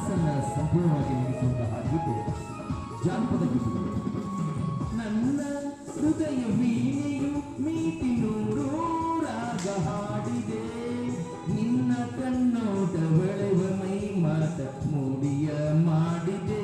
ಮನಸ್ಸನ್ನ ಸಂಪೂರ್ಣವಾಗಿ ಮುಗಿಸುವಂತಹ ಗೀತೆ ಜಾನಪದ ಗೀತೆಗಳು. ನನ್ನ ಹೃದಯ ವೀಣೆಯು ಮೀಟಿ ನೂರು ರಾಗ ಹಾಡಿದೆ, ನಿನ್ನ ಕಣ್ಣೋಟ ಬೆಳೆವ ಮೈ ಮಾತ ಮೂಡಿಯ ಮಾಡಿದೆ.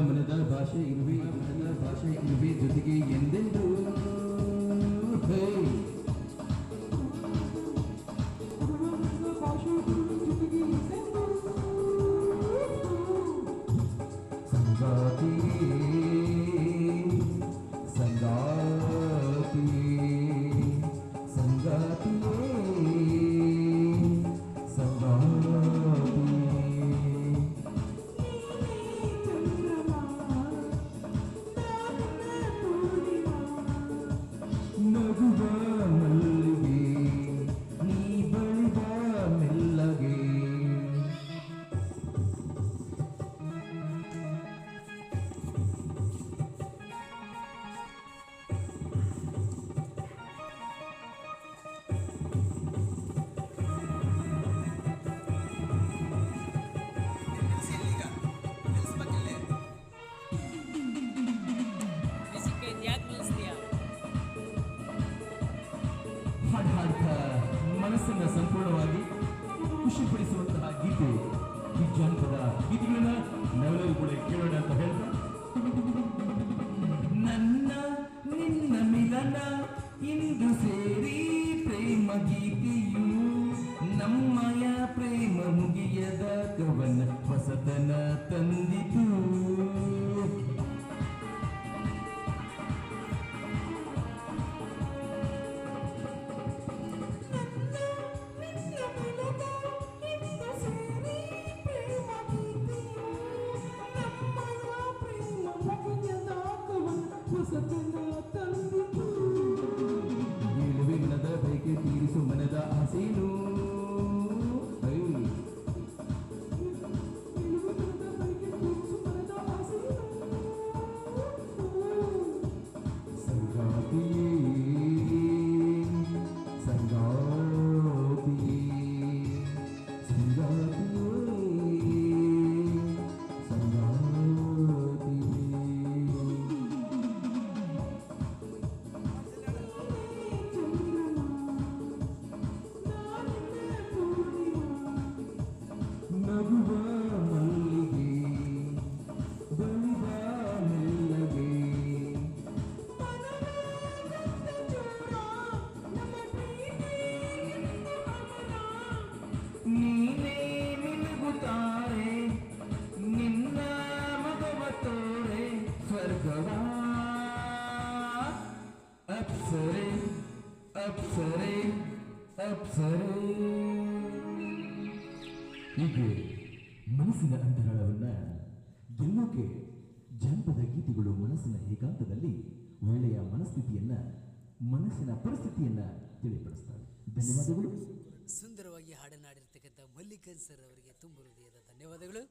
ಮನದ ಭಾಷೆ ಇರುವೆ, ಮನದ ಭಾಷೆ ಇರುವೆ ಜೊತೆಗೆ ಎಂದೆಂದು ಸಂಗಾತಿ ಸಂಗಾತಿ ಸಂಗಾತಿಯೇ ಸಂಗಾತಿ. ನಗುವ ಮಲ್ಲಿಗೆ ನೀ ಬಳಿವ ಮೆಲ್ಲಗೆ, ಹಾಡು ಹಾಡ್ತಾ ಮನಸ್ಸನ್ನ ಸಂಪೂರ್ಣವಾಗಿ ಖುಷಿಪಡಿಸುವಂತಹ ಗೀತೆ ಈ ಜಾನಪದ ಗೀತೆಗಳನ್ನ ನಾವೆಲ್ಲರೂ ಕೂಡ ಕೇಳೋಣ ಅಂತ ಹೇಳ್ತಾ, ನನ್ನ ನಿನ್ನ ಮಿಲನ ಇಂದು ಸೇರಿ ಪ್ರೇಮ ಗೀತೆಯು ನಮ್ಮಯ ಪ್ರೇಮ ಮುಗಿಯದ ಕವನ ಹೊಸತನ ತಂದಿತು. ಏಳುವೆ ಮನದ ಬೈಕೆ ತೀರಿಸು ಮನದ ಆಸೇನು, ಸಂಗಾತಿಯೇ ಸಂಗಾತಿ ಸಂಗಾತಿಯೇ ಸಂಗಾತಿ. ನಗುವ ಮಲ್ಲಿಗೆ ಬಳಿವ ಮೆಲ್ಲಗೆ, ನೀನೇ ನಿಲುಗುತ್ತಾರೆ ನಿನ್ನ ಮಗವ ತೋರೆ ಸ್ವರ್ಗವ ಅಪ್ಸರೆ ಅಪ್ಸರೆ ಅಪ್ಸರೆ. ಹೀಗೆ ಮನಸ್ಸಿನ ಅಂತರಾಳವನ್ನ ಗೆಲ್ಲೋಕೆ ಜಾನಪದ ಗೀತೆಗಳು ಮನಸ್ಸಿನ ಏಕಾಂತದಲ್ಲಿ ಒಳ್ಳೆಯ ಮನಸ್ಥಿತಿಯನ್ನ ಮನಸ್ಸಿನ ಪರಿಸ್ಥಿತಿಯನ್ನ ತಿಳಿಪಡಿಸ್ತವೆ. ಧನ್ಯವಾದಗಳು. ಸುಂದರವಾಗಿ ಹಾಡನ್ನಾಡಿರ್ತಕ್ಕಂಥ ಮಲ್ಲಿಕನ್ ಸರ್ ಅವರಿಗೆ ತುಂಬ ಹೃದಯದ ಧನ್ಯವಾದಗಳು.